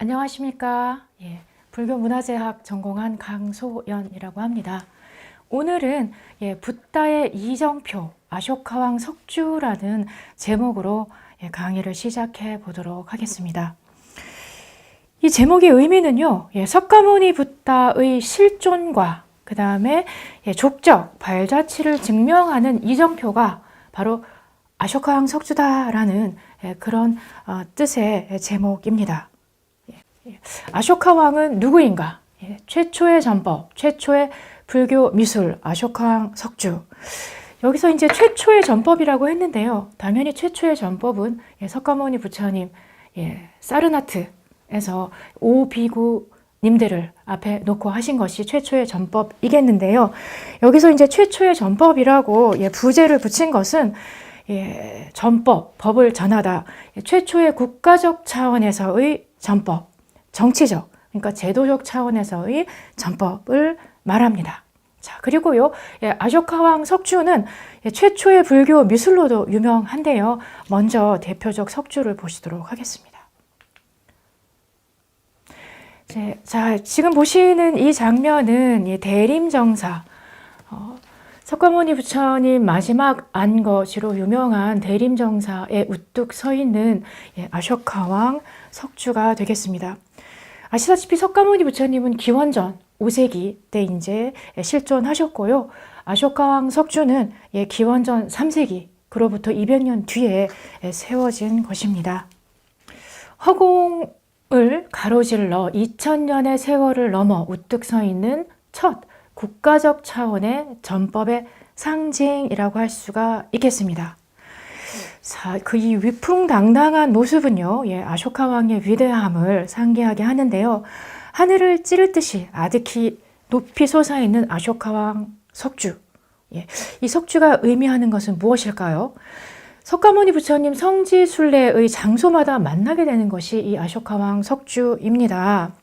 안녕하십니까. 불교 문화재학 전공한 강소연이라고 합니다. 오늘은 붓다의 이정표 아쇼카왕 석주라는 제목으로 강의를 시작해 보도록 하겠습니다. 이 제목의 의미는요, 석가모니 붓다의 실존과 그 다음에 족적 발자취를 증명하는 이정표가 바로 아쇼카왕 석주다라는 그런 뜻의 제목입니다. 아쇼카 왕은 누구인가? 최초의 전법, 최초의 불교 미술, 아쇼카 왕 석주. 여기서 이제 최초의 전법이라고 했는데요. 당연히 최초의 전법은 석가모니 부처님 사르나트에서 오비구님들을 앞에 놓고 하신 것이 최초의 전법이겠는데요. 여기서 이제 최초의 전법이라고 부제를 붙인 것은 전법, 법을 전하다. 최초의 국가적 차원에서의 전법. 정치적, 그러니까 제도적 차원에서의 전법을 말합니다. 자, 그리고요, 아쇼카왕 석주는 최초의 불교 미술로도 유명한데요. 먼저 대표적 석주를 보시도록 하겠습니다. 자, 지금 보시는 이 장면은 대림정사, 석가모니 부처님 마지막 안거지로 유명한 대림정사에 우뚝 서 있는 아쇼카왕 석주가 되겠습니다. 아시다시피 석가모니 부처님은 기원전 5세기 때 이제 실존하셨고요. 아쇼카왕 석주는 기원전 3세기, 그로부터 200년 뒤에 세워진 것입니다. 허공을 가로질러 2000년의 세월을 넘어 우뚝 서 있는 첫 국가적 차원의 전법의 상징이라고 할 수가 있겠습니다. 자, 그 이 위풍당당한 모습은요, 아쇼카 왕의 위대함을 상기하게 하는데요. 하늘을 찌를 듯이 아득히 높이 솟아있는 아쇼카 왕 석주. 이 석주가 의미하는 것은 무엇일까요? 석가모니 부처님 성지 순례의 장소마다 만나게 되는 것이 이 아쇼카 왕 석주입니다.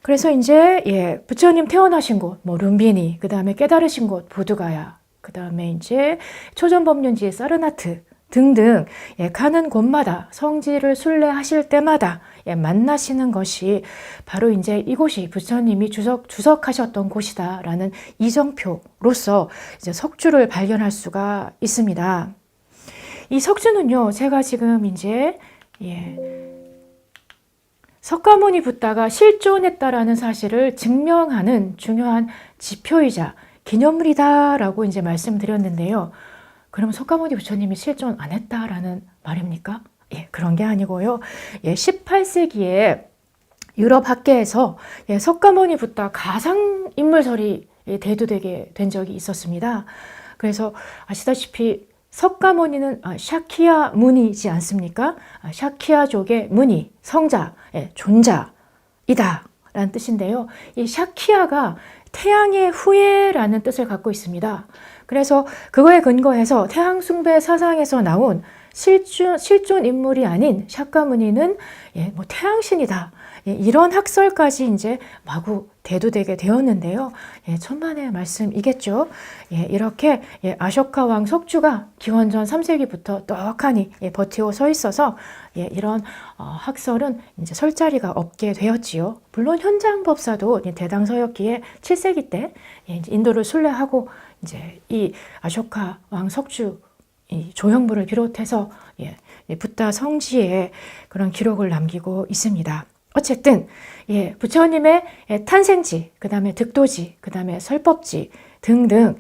그래서 이제 부처님 태어나신 곳, 룸비니, 그 다음에 깨달으신 곳 보드가야, 그 다음에 이제 초전법륜지 사르나트 등등 가는 곳마다 성지를 순례하실 때마다 만나시는 것이 바로 이제 이곳이 부처님이 주석하셨던 곳이다라는 이정표로서 이제 석주를 발견할 수가 있습니다. 이 석주는요, 제가 지금 이제 석가모니 붓다가 실존했다라는 사실을 증명하는 중요한 지표이자 기념물이다라고 이제 말씀드렸는데요. 그러면 석가모니 부처님이 실존 안 했다라는 말입니까? 그런 게 아니고요. 18세기에 유럽 학계에서 석가모니 붓다 가상인물설이 대두되게 된 적이 있었습니다. 그래서 아시다시피 석가모니는 샤키야 무니지 않습니까? 샤키야족의 무니, 성자, 존자이다 라는 뜻인데요. 이 샤키야가 태양의 후예라는 뜻을 갖고 있습니다. 그래서 그거에 근거해서 태양 숭배 사상에서 나온 실존 인물이 아닌 샤카무니는 태양신이다. 이런 학설까지 이제 마구 대두되게 되었는데요. 천만의 말씀이겠죠. 이렇게 아쇼카 왕 석주가 기원전 3세기부터 떡하니 버티고 서 있어서 이런 학설은 이제 설 자리가 없게 되었지요. 물론 현장 법사도 대당서역기에 7세기 때 인도를 순례하고 이제 이 아쇼카 왕 석주 이 조형물을 비롯해서 붓다 성지에 그런 기록을 남기고 있습니다. 어쨌든 부처님의 탄생지, 그 다음에 득도지, 그 다음에 설법지 등등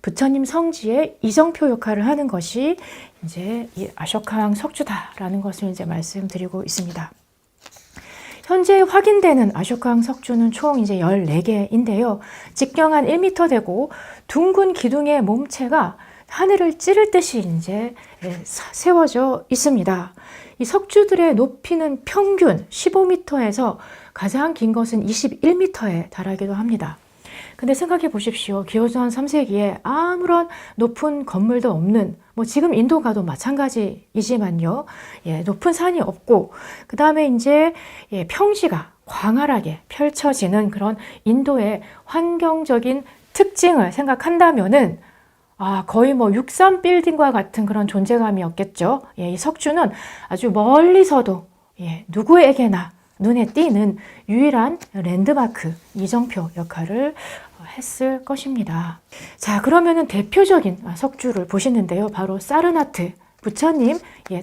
부처님 성지의 이정표 역할을 하는 것이 이제 이 아쇼카왕 석주다라는 것을 이제 말씀드리고 있습니다. 현재 확인되는 아쇼카왕 석주는 총 이제 14개인데요. 직경한 1m 되고 둥근 기둥의 몸체가 하늘을 찌를 듯이 이제 세워져 있습니다. 이 석주들의 높이는 평균 15m에서 가장 긴 것은 21m에 달하기도 합니다. 근데 생각해 보십시오. 기원전 3세기에 아무런 높은 건물도 없는, 지금 인도 가도 마찬가지이지만요. 높은 산이 없고, 그 다음에 이제 평지가 광활하게 펼쳐지는 그런 인도의 환경적인 특징을 생각한다면은 거의 63 빌딩과 같은 그런 존재감이었겠죠. 이 석주는 아주 멀리서도 누구에게나 눈에 띄는 유일한 랜드마크, 이정표 역할을 했을 것입니다. 자, 그러면은 대표적인 석주를 보시는데요. 바로 사르나트, 부처님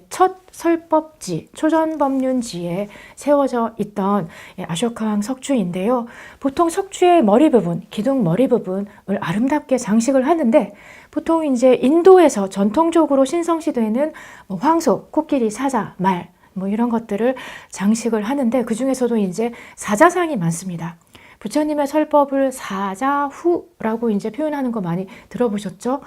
첫 설법지, 초전법륜지에 세워져 있던 아쇼카왕 석주인데요. 보통 석주의 머리 부분, 기둥 머리 부분을 아름답게 장식을 하는데, 보통 이제 인도에서 전통적으로 신성시되는 황소, 코끼리, 사자, 말 이런 것들을 장식을 하는데, 그 중에서도 이제 사자상이 많습니다. 부처님의 설법을 사자후라고 이제 표현하는 거 많이 들어보셨죠?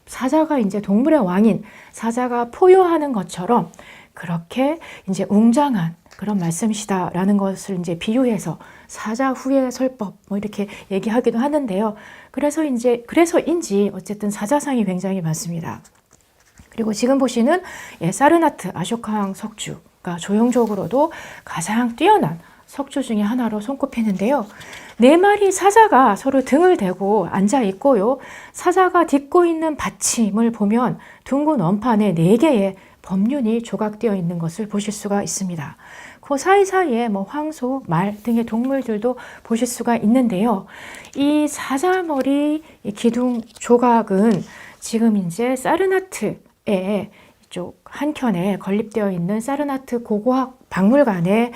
사자가 이제 동물의 왕인 사자가 포효하는 것처럼 그렇게 이제 웅장한 그런 말씀이시다라는 것을 이제 비유해서 사자후의 설법 이렇게 얘기하기도 하는데요. 그래서인지 어쨌든 사자상이 굉장히 많습니다. 그리고 지금 보시는 사르나트 아쇼카왕 석주가 조형적으로도 가장 뛰어난 석주 중에 하나로 손꼽히는데요. 4마리 사자가 서로 등을 대고 앉아 있고요. 사자가 딛고 있는 받침을 보면 둥근 원판에 4개의 법륜이 조각되어 있는 것을 보실 수가 있습니다. 그 사이사이에 황소, 말 등의 동물들도 보실 수가 있는데요. 이 사자머리 기둥 조각은 지금 이제 사르나트의 이쪽 한켠에 건립되어 있는 사르나트 고고학 박물관에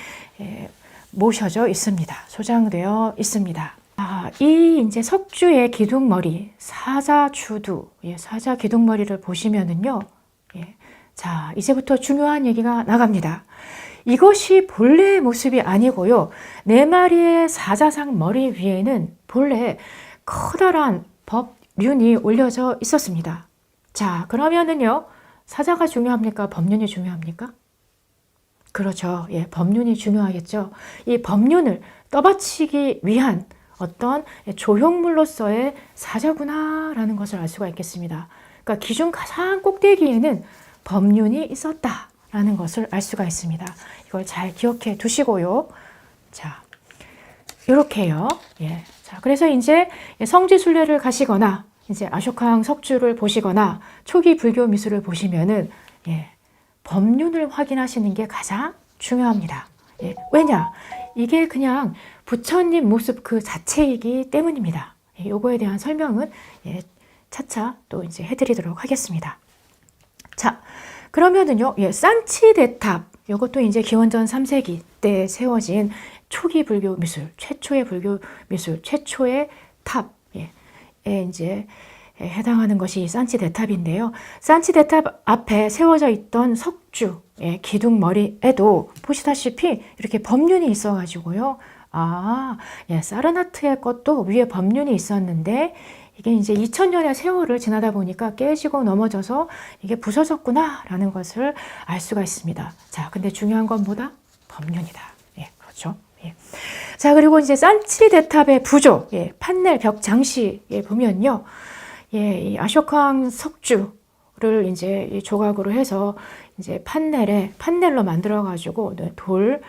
모셔져 있습니다. 소장되어 있습니다. 이 이제 석주의 기둥머리, 사자주두, 사자 기둥머리를 보시면은요. 자, 이제부터 중요한 얘기가 나갑니다. 이것이 본래의 모습이 아니고요. 4마리의 사자상 머리 위에는 본래 커다란 법륜이 올려져 있었습니다. 자, 그러면은요. 사자가 중요합니까? 법륜이 중요합니까? 그렇죠. 법륜이 중요하겠죠. 이 법륜을 떠받치기 위한 어떤 조형물로서의 사자구나라는 것을 알 수가 있겠습니다. 그러니까 기준 가장 꼭대기에는 법륜이 있었다라는 것을 알 수가 있습니다. 이걸 잘 기억해 두시고요. 자, 이렇게요. 자, 그래서 이제 성지순례를 가시거나 이제 아쇼카왕 석주를 보시거나 초기 불교 미술을 보시면은 법륜을 확인하시는 게 가장 중요합니다. 왜냐? 이게 그냥 부처님 모습 그 자체이기 때문입니다. 요거에 대한 설명은 차차 또 이제 해드리도록 하겠습니다. 자, 그러면은요, 산치대탑, 요것도 이제 기원전 3세기 때 세워진 초기 불교 미술, 최초의 불교 미술, 최초의 탑에 이제 해당하는 것이 산치대탑인데요. 산치대탑 앞에 세워져 있던 석주 기둥머리에도 보시다시피 이렇게 법륜이 있어가지고요. 사르나트의 것도 위에 법륜이 있었는데 이게 이제 2000년의 세월을 지나다 보니까 깨지고 넘어져서 이게 부서졌구나 라는 것을 알 수가 있습니다. 자, 근데 중요한 건 뭐다? 법륜이다. 그렇죠. 자, 그리고 이제 산치대탑의 부조, 판넬 벽 장식에 보면요. 이 아쇼카왕 석주를 이제 이 조각으로 해서 이제 판넬로 만들어가지고 돌,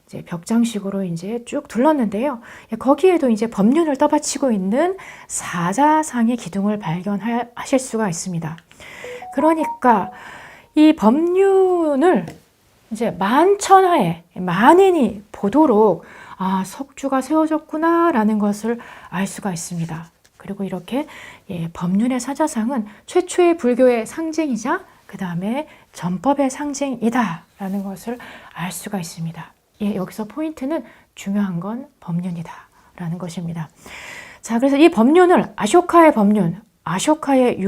이제 벽장식으로 이제 쭉 둘렀는데요. 거기에도 이제 법륜을 떠받치고 있는 사자상의 기둥을 발견하실 수가 있습니다. 그러니까 이 법륜을 이제 만천하에 만인이 보도록 석주가 세워졌구나라는 것을 알 수가 있습니다. 그리고 이렇게 법륜의 사자상은 최초의 불교의 상징이자 그 다음에 전법의 상징이다라는 것을 알 수가 있습니다. 여기서 포인트는 중요한 건 법륜이다라는 것입니다. 자, 그래서 이 법륜을 아쇼카의 법륜, 아쇼카의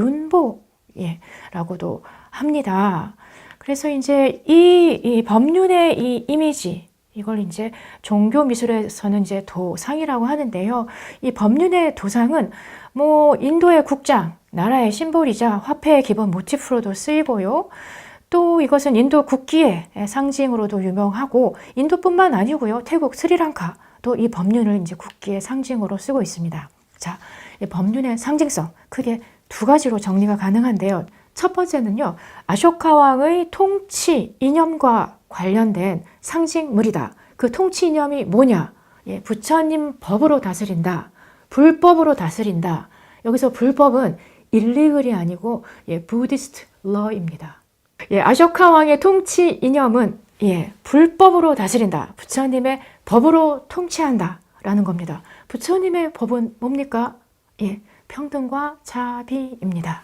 윤보라고도 합니다. 그래서 이제 이 법륜의 이 이미지, 이걸 이제 종교 미술에서는 이제 도상이라고 하는데요. 이 법륜의 도상은 인도의 국장, 나라의 심볼이자 화폐의 기본 모티프로도 쓰이고요. 또 이것은 인도 국기의 상징으로도 유명하고 인도뿐만 아니고요. 태국, 스리랑카도 이 법륜을 이제 국기의 상징으로 쓰고 있습니다. 자, 이 법륜의 상징성 크게 2가지로 정리가 가능한데요. 첫 번째는요. 아쇼카 왕의 통치 이념과 관련된 상징물이다. 그 통치 이념이 뭐냐? 부처님 법으로 다스린다. 불법으로 다스린다. 여기서 불법은 일리글이 아니고 부디스트 러입니다. 아쇼카 왕의 통치 이념은 불법으로 다스린다. 부처님의 법으로 통치한다. 라는 겁니다. 부처님의 법은 뭡니까? 평등과 자비입니다.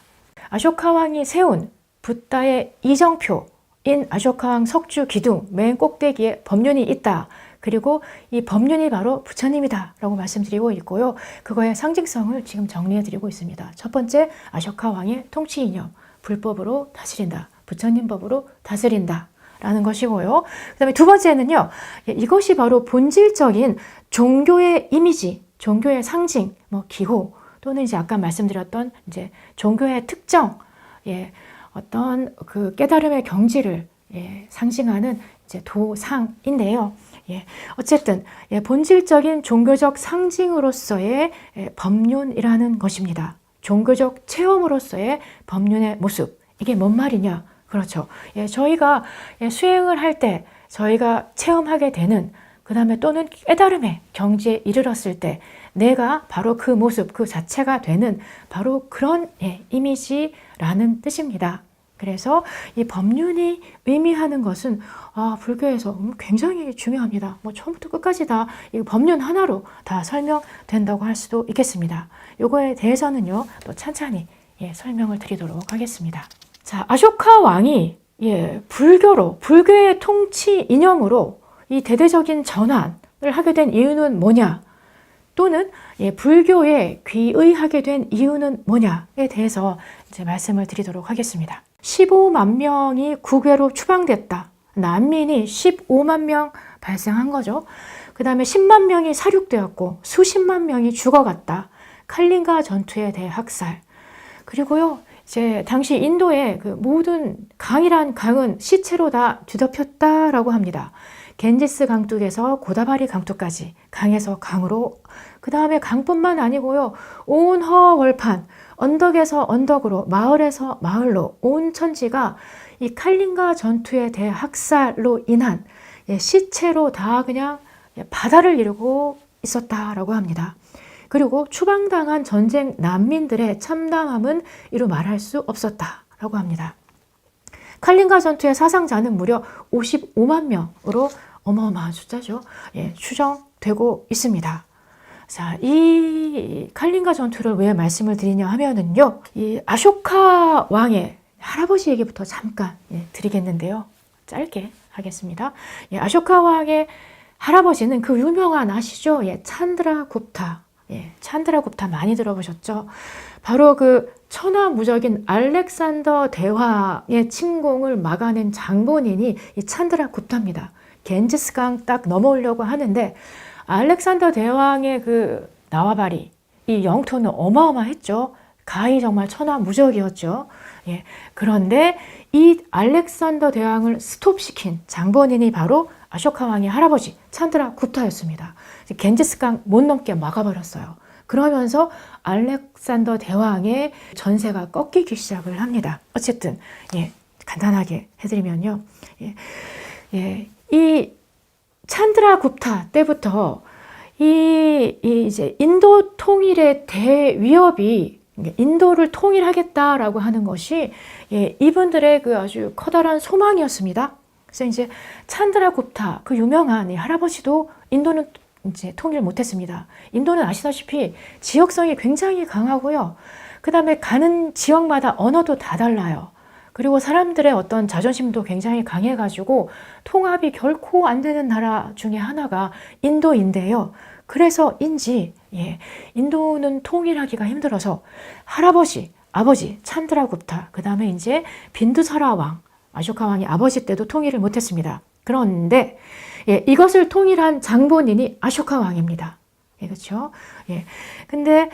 아쇼카 왕이 세운 붓다의 이정표인 아쇼카 왕 석주 기둥 맨 꼭대기에 법륜이 있다. 그리고 이 법륜이 바로 부처님이다 라고 말씀드리고 있고요. 그거의 상징성을 지금 정리해 드리고 있습니다. 첫 번째, 아쇼카 왕의 통치 이념, 불법으로 다스린다. 부처님 법으로 다스린다 라는 것이고요. 그 다음에 두 번째는요, 이것이 바로 본질적인 종교의 이미지, 종교의 상징, 기호, 또는 이제 아까 말씀드렸던 이제 종교의 특정, 어떤 그 깨달음의 경지를 상징하는 이제 도상인데요. 어쨌든 본질적인 종교적 상징으로서의 법륜이라는 것입니다. 종교적 체험으로서의 법륜의 모습. 이게 뭔 말이냐? 그렇죠. 저희가 수행을 할 때 저희가 체험하게 되는, 그 다음에 또는 깨달음의 경지에 이르렀을 때 내가 바로 그 모습, 그 자체가 되는 바로 그런 이미지라는 뜻입니다. 그래서 이 법륜이 의미하는 것은 불교에서 굉장히 중요합니다. 처음부터 끝까지 다 이 법륜 하나로 다 설명된다고 할 수도 있겠습니다. 요거에 대해서는요, 또 찬찬히 설명을 드리도록 하겠습니다. 자, 아쇼카 왕이 불교의 통치 이념으로 이 대대적인 전환을 하게 된 이유는 뭐냐? 또는 불교에 귀의하게 된 이유는 뭐냐에 대해서 이제 말씀을 드리도록 하겠습니다. 15만 명이 국외로 추방됐다. 난민이 15만 명 발생한 거죠. 그 다음에 10만 명이 사륙되었고 수십만 명이 죽어갔다. 칼린가 전투에 대해 학살. 그리고요, 이제 당시 인도의 그 모든 강이란 강은 시체로 다 뒤덮였다라고 합니다. 겐지스 강둑에서 고다바리 강둑까지, 강에서 강으로, 그 다음에 강뿐만 아니고요, 온 허월판, 언덕에서 언덕으로, 마을에서 마을로 온 천지가 이 칼린가 전투에 대해 학살로 인한 시체로 다 그냥 바다를 이루고 있었다라고 합니다. 그리고 추방당한 전쟁 난민들의 참담함은 이루 말할 수 없었다라고 합니다. 칼린가 전투의 사상자는 무려 55만 명으로 어마어마한 숫자죠. 추정되고 있습니다. 자, 이 칼린가 전투를 왜 말씀을 드리냐 하면은요, 이 아쇼카 왕의 할아버지 얘기부터 잠깐 드리겠는데요. 짧게 하겠습니다. 아쇼카 왕의 할아버지는 그 유명한, 아시죠? 찬드라굽타. 찬드라굽타 많이 들어보셨죠? 바로 그 천하무적인 알렉산더 대왕의 침공을 막아낸 장본인이 이 찬드라굽타입니다. 겐지스강 딱 넘어오려고 하는데 알렉산더 대왕의 그 나와바리, 이 영토는 어마어마했죠. 가히 정말 천하무적이었죠. 그런데 이 알렉산더 대왕을 스톱시킨 장본인이 바로 아쇼카 왕의 할아버지 찬드라굽타였습니다. 겐지스강 못 넘게 막아버렸어요. 그러면서 알렉산더 대왕의 전세가 꺾이기 시작을 합니다. 어쨌든 간단하게 해드리면요, 이 찬드라굽타 때부터 이제 인도 통일의 대위협이, 인도를 통일하겠다라고 하는 것이 이분들의 그 아주 커다란 소망이었습니다. 그래서 이제 찬드라굽타, 그 유명한 이 할아버지도 인도는 이제 통일 못했습니다. 인도는 아시다시피 지역성이 굉장히 강하고요. 그 다음에 가는 지역마다 언어도 다 달라요. 그리고 사람들의 어떤 자존심도 굉장히 강해가지고 통합이 결코 안 되는 나라 중에 하나가 인도인데요. 그래서인지 인도는 통일하기가 힘들어서 할아버지, 아버지 찬드라굽타, 그 다음에 이제 빈두사라 왕, 아쇼카 왕이 아버지 때도 통일을 못했습니다. 그런데 이것을 통일한 장본인이 아쇼카 왕입니다. 그렇죠? 근데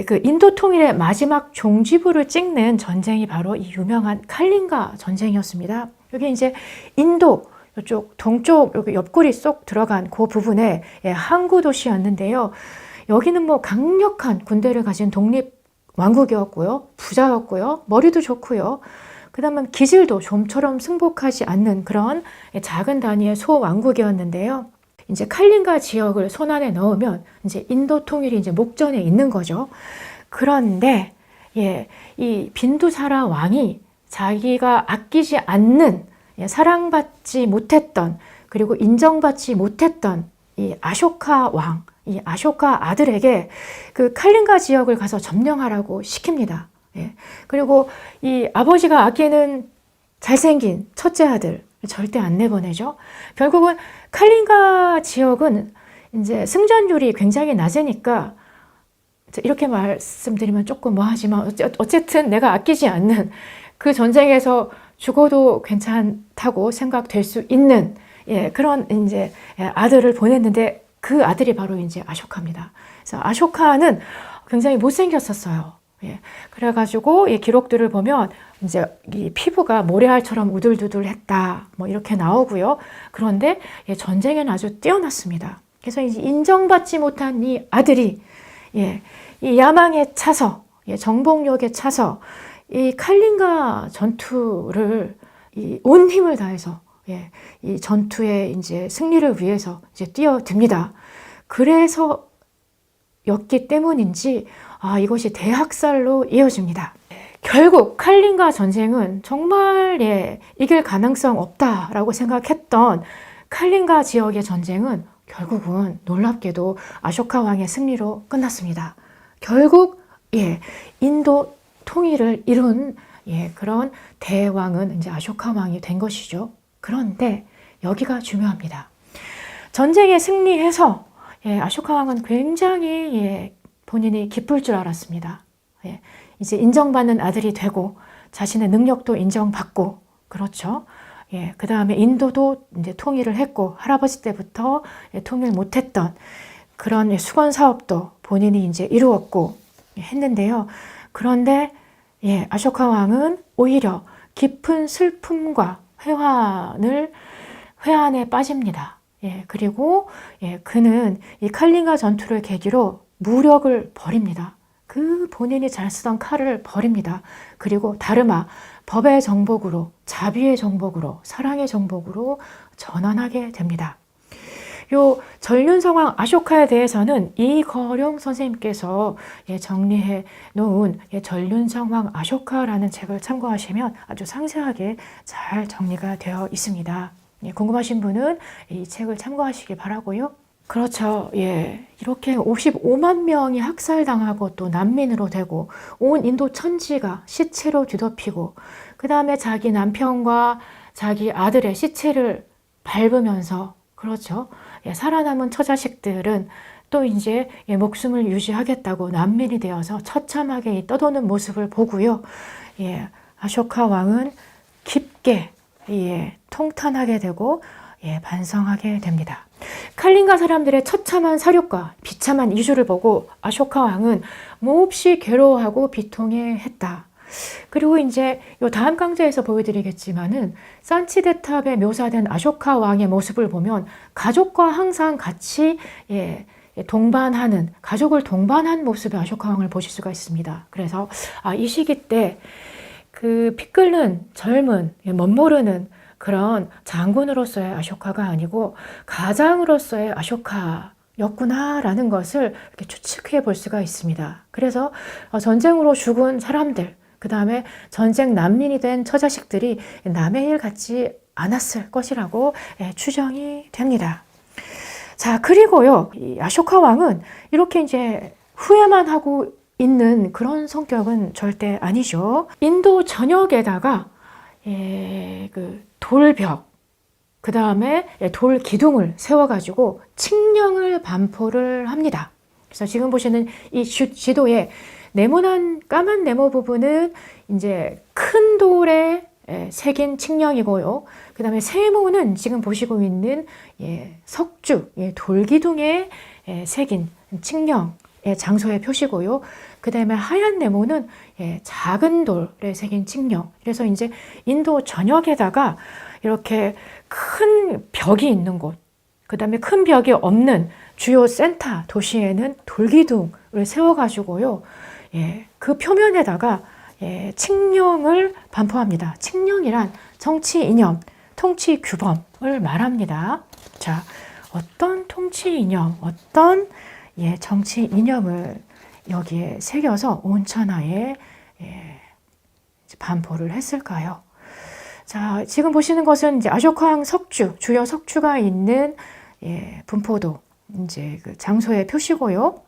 그 인도 통일의 마지막 종지부를 찍는 전쟁이 바로 이 유명한 칼린가 전쟁이었습니다. 여기 이제 인도 이쪽 동쪽 여기 옆구리 쏙 들어간 그 부분에 항구 도시였는데요. 여기는 뭐 강력한 군대를 가진 독립 왕국이었고요, 부자였고요, 머리도 좋고요. 그 다음에 기질도 좀처럼 승복하지 않는 그런 작은 단위의 소왕국이었는데요. 이제 칼린가 지역을 손안에 넣으면 이제 인도 통일이 이제 목전에 있는 거죠. 그런데 이 빈두사라 왕이 자기가 아끼지 않는 사랑받지 못했던, 그리고 인정받지 못했던 이 아쇼카 왕, 이 아쇼카 아들에게 그 칼린가 지역을 가서 점령하라고 시킵니다. 그리고 이 아버지가 아끼는 잘생긴 첫째 아들 절대 안 내보내죠. 결국은 칼린가 지역은 이제 승전율이 굉장히 낮으니까, 이렇게 말씀드리면 조금 뭐하지만 어쨌든 내가 아끼지 않는, 그 전쟁에서 죽어도 괜찮다고 생각될 수 있는 그런 이제 아들을 보냈는데, 그 아들이 바로 이제 아쇼카입니다. 그래서 아쇼카는 굉장히 못생겼었어요. 그래가지고 이 기록들을 보면 이제 이 피부가 모래알처럼 우둘두둘했다, 뭐 이렇게 나오고요. 그런데 전쟁에는 아주 뛰어났습니다. 그래서 이제 인정받지 못한 이 아들이 이 야망에 차서, 정복력에 차서 이 칼린가 전투를 온 힘을 다해서 이 전투의 이제 승리를 위해서 이제 뛰어듭니다. 그래서 였기 때문인지 이것이 대학살로 이어집니다. 결국 칼린가 전쟁은 정말 이길 가능성 없다라고 생각했던 칼린가 지역의 전쟁은 결국은 놀랍게도 아쇼카 왕의 승리로 끝났습니다. 결국 인도 통일을 이룬 그런 대왕은 이제 아쇼카 왕이 된 것이죠. 그런데 여기가 중요합니다. 전쟁에 승리해서 아쇼카 왕은 굉장히 본인이 기쁠 줄 알았습니다. 이제 인정받는 아들이 되고 자신의 능력도 인정받고, 그렇죠. 그 다음에 인도도 이제 통일을 했고, 할아버지 때부터 통일 못했던 그런 수건 사업도 본인이 이제 이루었고 했는데요. 그런데 아쇼카 왕은 오히려 깊은 슬픔과 회한에 빠집니다. 그리고 그는 이 칼린가 전투를 계기로 무력을 버립니다. 그 본인이 잘 쓰던 칼을 버립니다. 그리고 다르마, 법의 정복으로, 자비의 정복으로, 사랑의 정복으로 전환하게 됩니다. 요 전륜성왕 아쇼카에 대해서는 이거룡 선생님께서 정리해 놓은 전륜성왕 아쇼카라는 책을 참고하시면 아주 상세하게 잘 정리가 되어 있습니다. 궁금하신 분은 이 책을 참고하시기 바라고요. 그렇죠. 이렇게 55만 명이 학살당하고 또 난민으로 되고 온 인도 천지가 시체로 뒤덮이고, 그 다음에 자기 남편과 자기 아들의 시체를 밟으면서, 그렇죠. 살아남은 처자식들은 또 이제 목숨을 유지하겠다고 난민이 되어서 처참하게 떠도는 모습을 보고요. 아쇼카 왕은 깊게 통탄하게 되고 반성하게 됩니다. 칼린가 사람들의 처참한 사륙과 비참한 이주를 보고 아쇼카 왕은 몹시 괴로워하고 비통해했다. 그리고 이제 요 다음 강좌에서 보여드리겠지만은 산치대탑에 묘사된 아쇼카 왕의 모습을 보면 가족과 항상 같이 동반하는, 가족을 동반한 모습의 아쇼카 왕을 보실 수가 있습니다. 그래서 이 시기 때 그 피 끓는 젊은 멋모르는 그런 장군으로서의 아쇼카가 아니고 가장으로서의 아쇼카였구나라는 것을 이렇게 추측해 볼 수가 있습니다. 그래서 전쟁으로 죽은 사람들, 그 다음에 전쟁 난민이 된 처자식들이 남의 일 같지 않았을 것이라고 추정이 됩니다. 자, 그리고요, 이 아쇼카 왕은 이렇게 이제 후회만 하고 있는 그런 성격은 절대 아니죠. 인도 전역에다가 그 돌벽, 그 다음에 돌 기둥을 세워가지고 칙령을 반포를 합니다. 그래서 지금 보시는 이 지도에 네모난 까만 네모 부분은 이제 큰 돌에 새긴 칙령이고요. 그 다음에 세모는 지금 보시고 있는 석주, 돌기둥에 새긴 칙령의 장소의 표시고요. 그 다음에 하얀 네모는 작은 돌에 새긴 칙령. 그래서 이제 인도 전역에다가 이렇게 큰 벽이 있는 곳, 그 다음에 큰 벽이 없는 주요 센터 도시에는 돌기둥을 세워가지고요. 그 표면에다가 칙령을 반포합니다. 칙령이란 정치 이념, 통치 규범을 말합니다. 자, 어떤 통치 이념, 어떤 정치 이념을 여기에 새겨서 온천하에 반포를 했을까요? 자, 지금 보시는 것은 이제 아쇼카왕 석주, 주요 석주가 있는 분포도 이제 그 장소의 표시고요.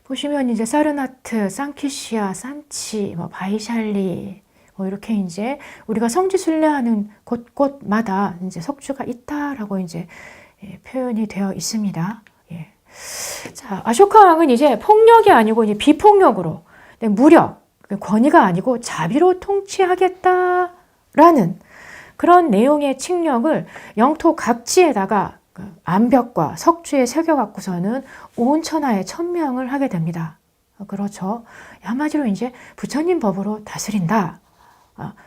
보시면 이제 사르나트, 산키시아, 산치, 뭐 바이샬리, 뭐 이렇게 이제 우리가 성지 순례하는 곳곳마다 이제 석주가 있다라고 이제 표현이 되어 있습니다. 예. 자, 아쇼카 왕은 이제 폭력이 아니고 이제 비폭력으로, 무력, 권위가 아니고 자비로 통치하겠다라는 그런 내용의 칙령을 영토 각지에다가 암벽과 석주에 새겨갖고서는 온 천하에 천명을 하게 됩니다. 그렇죠. 한마디로 이제 부처님 법으로 다스린다.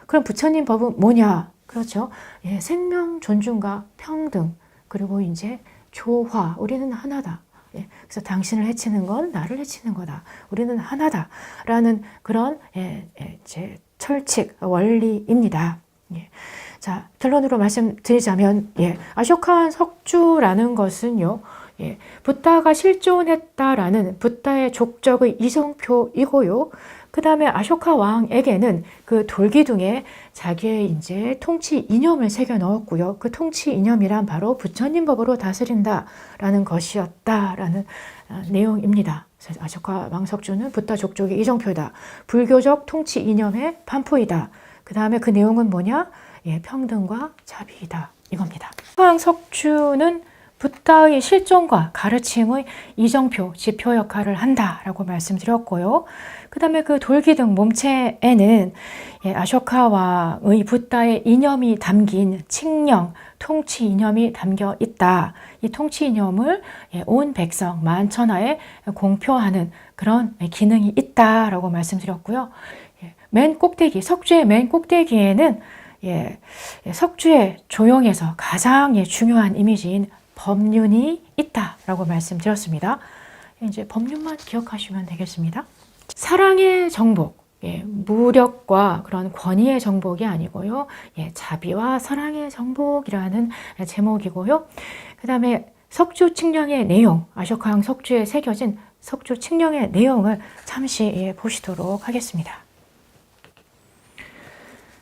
그럼 부처님 법은 뭐냐? 그렇죠. 예, 생명 존중과 평등, 그리고 이제 조화. 우리는 하나다. 예, 그래서 당신을 해치는 건 나를 해치는 거다. 우리는 하나다. 라는 그런 제 철칙, 원리입니다. 예. 자, 결론으로 말씀드리자면, 아쇼카왕 석주라는 것은요, 붓다가 실존했다라는 붓다의 족적의 이정표이고요. 그 다음에 아쇼카 왕에게는 그 돌기둥에 자기의 이제 통치 이념을 새겨 넣었고요. 그 통치 이념이란 바로 부처님 법으로 다스린다라는 것이었다라는 내용입니다. 그래서 아쇼카 왕 석주는 붓다 족적의 이정표다. 불교적 통치 이념의 반포이다. 그 다음에 그 내용은 뭐냐? 평등과 자비이다. 이겁니다. 아쇼카 왕 석주는 붓다의 실존과 가르침의 이정표, 지표 역할을 한다라고 말씀드렸고요. 그 다음에 그 돌기둥 몸체에는 아쇼카 왕의 붓다의 이념이 담긴 칙령, 통치 이념이 담겨 있다. 이 통치 이념을 온 백성, 만천하에 공표하는 그런 기능이 있다라고 말씀드렸고요. 맨 꼭대기, 석주의 맨 꼭대기에는 석주의 조형에서 가장 중요한 이미지인 법륜이 있다라고 말씀드렸습니다. 이제 법륜만 기억하시면 되겠습니다. 사랑의 정복, 무력과 그런 권위의 정복이 아니고요. 자비와 사랑의 정복이라는 제목이고요. 그 다음에 석주 칙령의 내용, 아쇼카왕 석주에 새겨진 석주 칙령의 내용을 잠시 보시도록 하겠습니다.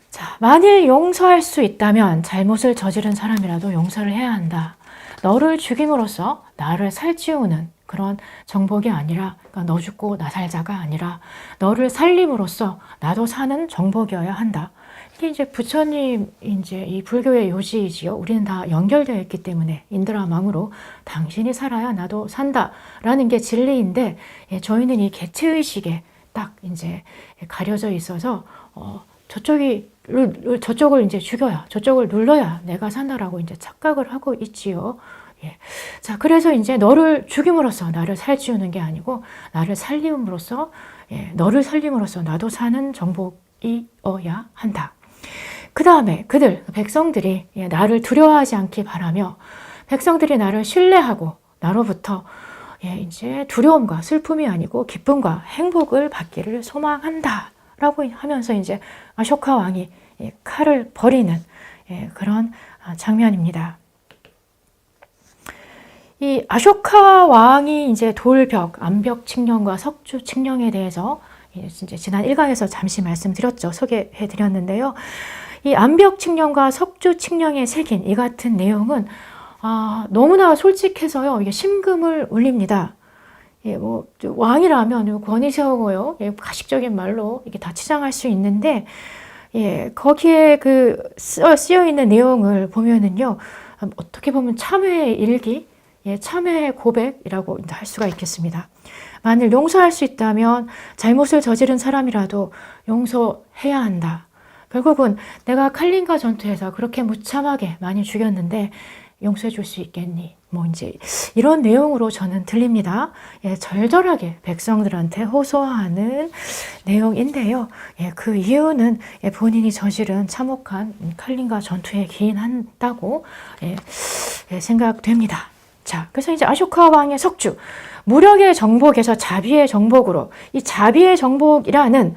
자, 만일 용서할 수 있다면 잘못을 저지른 사람이라도 용서를 해야 한다. 너를 죽임으로써 나를 살찌우는 그런 정복이 아니라, 그러니까 너 죽고 나 살자가 아니라 너를 살림으로써 나도 사는 정복이어야 한다. 이게 이제 부처님 이제 이 불교의 요지이지요. 우리는 다 연결되어 있기 때문에 인드라망으로 당신이 살아야 나도 산다라는 게 진리인데, 저희는 이 개체의식에 딱 이제 가려져 있어서 저쪽을 이제 죽여야, 저쪽을 눌러야 내가 산다라고 이제 착각을 하고 있지요. 자, 그래서 이제 너를 죽임으로써 나를 살찌우는 게 아니고 나를 살림으로써, 너를 살림으로써 나도 사는 정복이어야 한다. 그 다음에 백성들이 나를 두려워하지 않기 바라며 백성들이 나를 신뢰하고 나로부터 이제 두려움과 슬픔이 아니고 기쁨과 행복을 받기를 소망한다. 라고 하면서 이제 아쇼카 왕이 칼을 버리는 그런 장면입니다. 이 아쇼카 왕이 이제 돌벽, 암벽 칙령과 석주 칙령에 대해서 이제 지난 1강에서 잠시 말씀드렸죠. 소개해 드렸는데요. 이 암벽 칙령과 석주 칙령에 새긴 이 같은 내용은 너무나 솔직해서요. 이게 심금을 울립니다. 뭐 왕이라면 권위 세우고요. 가식적인 말로 이게 다 치장할 수 있는데, 거기에 그 쓰여 있는 내용을 보면은요, 어떻게 보면 참회의 일기, 참회의 고백이라고 할 수가 있겠습니다. 만일 용서할 수 있다면 잘못을 저지른 사람이라도 용서해야 한다. 결국은 내가 칼린가 전투에서 그렇게 무참하게 많이 죽였는데 용서해 줄 수 있겠니? 뭐 이제 이런 내용으로 저는 들립니다. 절절하게 백성들한테 호소하는 내용인데요. 그 이유는 본인이 저지른 참혹한 칼린가 전투에 기인한다고 생각됩니다. 자, 그래서 이제 아쇼카 왕의 석주, 무력의 정복에서 자비의 정복으로, 이 자비의 정복이라는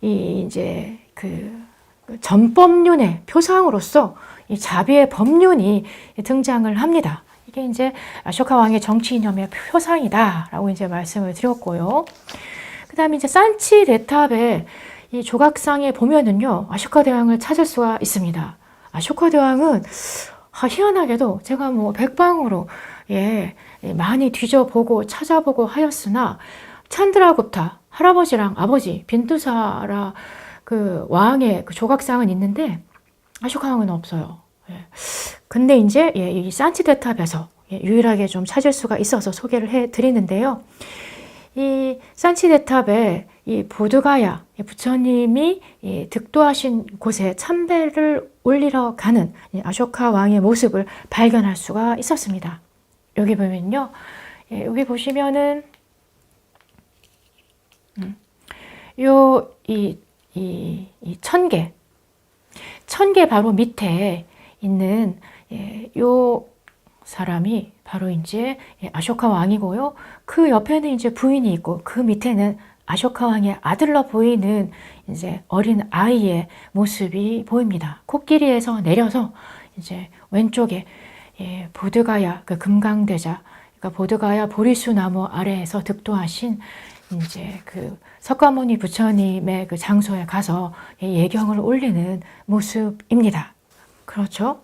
이 이제 그 전법륜의 표상으로서 이 자비의 법륜이 등장을 합니다. 이게 이제 아쇼카 왕의 정치 이념의 표상이다라고 이제 말씀을 드렸고요. 그 다음에 이제 산치 대탑에 이 조각상에 보면은요, 아쇼카 대왕을 찾을 수가 있습니다. 아쇼카 대왕은 희한하게도 제가 뭐 백방으로 많이 뒤져보고 찾아보고 하였으나 찬드라굽타 할아버지랑 아버지 빈투사라 그 왕의 그 조각상은 있는데 아쇼카 왕은 없어요. 근데 이제 이 산치대탑에서 유일하게 좀 찾을 수가 있어서 소개를 해 드리는데요. 이 산치대탑에 이 보드가야 부처님이 득도하신 곳에 참배를 올리러 가는 아쇼카 왕의 모습을 발견할 수가 있었습니다. 여기 보면요, 여기 보시면은 이 천개 바로 밑에 있는 요 사람이 바로 이제 아쇼카 왕이고요. 그 옆에는 이제 부인이 있고 그 밑에는 아쇼카 왕의 아들로 보이는 이제 어린 아이의 모습이 보입니다. 코끼리에서 내려서 이제 왼쪽에 보드가야 그 금강대자, 그러니까 보드가야 보리수 나무 아래에서 득도하신 이제 그 석가모니 부처님의 그 장소에 가서 예경을 올리는 모습입니다. 그렇죠?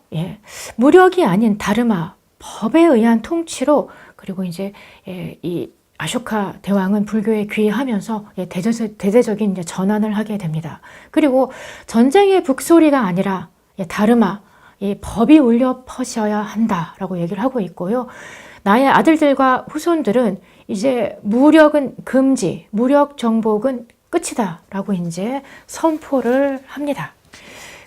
무력이 아닌 다르마, 법에 의한 통치로, 그리고 이제 이 아쇼카 대왕은 불교에 귀의하면서 대대적인 이제 전환을 하게 됩니다. 그리고 전쟁의 북소리가 아니라 다르마, 이 법이 울려 퍼져야 한다라고 얘기를 하고 있고요. 나의 아들들과 후손들은 이제 무력은 금지, 무력 정복은 끝이다라고 이제 선포를 합니다.